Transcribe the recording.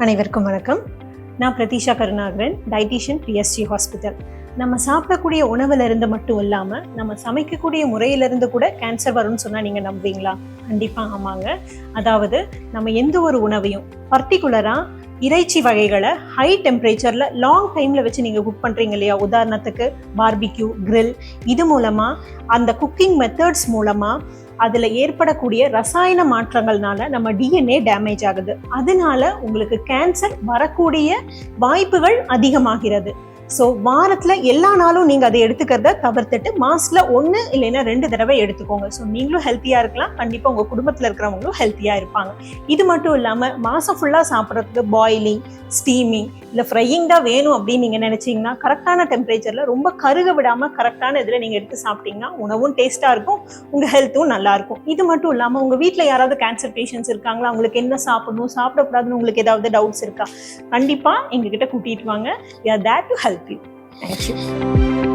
அனைவருக்கும் வணக்கம். நான் Pratheesha Karunakaran, dietician, PSG hospital. நம்ம சாப்பிடக்கூடிய உணவுலேருந்து மட்டும் இல்லாமல் நம்ம சமைக்கக்கூடிய முறையிலேருந்து கூட கேன்சர் வரும்னு சொன்னால் நீங்கள் நம்புவீங்களா? கண்டிப்பாக ஆமாங்க. அதாவது நம்ம எந்த ஒரு உணவையும் பர்டிகுலராக இறைச்சி வகைகளை ஹை டெம்பரேச்சரில் லாங் டைமில் வச்சு நீங்கள் குக் பண்ணுறீங்க இல்லையா? உதாரணத்துக்கு பார்பிக்யூ, கிரில், இது மூலமாக அந்த குக்கிங் மெத்தட்ஸ் மூலமாக அதில் ஏற்படக்கூடிய ரசாயன மாற்றங்கள்னால நம்ம டிஎன்ஏ டேமேஜ் ஆகுது. அதனால உங்களுக்கு கேன்சர் வரக்கூடிய வாய்ப்புகள் அதிகமாகிறது. ஸோ வாரத்தில் எல்லா நாளும் நீங்கள் அதை எடுத்துக்கிறத தவிர்த்துட்டு மாசத்துல 1 இல்லைன்னா 2 தடவை எடுத்துக்கோங்க. ஸோ நீங்களும் ஹெல்த்தியாக இருக்கலாம், கண்டிப்பாக உங்கள் குடும்பத்தில் இருக்கிறவங்களும் ஹெல்த்தியாக இருப்பாங்க. இது மட்டும் இல்லாமல் மாதம் ஃபுல்லாக சாப்பிட்றதுக்கு பாயிலிங், ஸ்டீமிங் இல்லை ஃப்ரையிங் தான் வேணும் அப்படின்னு நீங்கள் நினச்சிங்கன்னா கரெக்டான டெம்பரேச்சரில் ரொம்ப கருக விடாமல் கரெக்டான இதில் நீங்கள் எடுத்து சாப்பிட்டீங்கன்னா உணவும் டேஸ்ட்டாக இருக்கும், உங்கள் ஹெல்த்தும் நல்லாயிருக்கும். இது மட்டும் இல்லாமல் உங்கள் வீட்டில் யாராவது கேன்சர் பேஷண்ட்ஸ் இருக்காங்களா? அவங்களுக்கு என்ன சாப்பிடணும், சாப்பிடக்கூடாதுன்னு உங்களுக்கு ஏதாவது டவுட்ஸ் இருக்கா? கண்டிப்பாக எங்ககிட்ட கூட்டிகிட்டு வாங்க. We are there to help you. Thank you.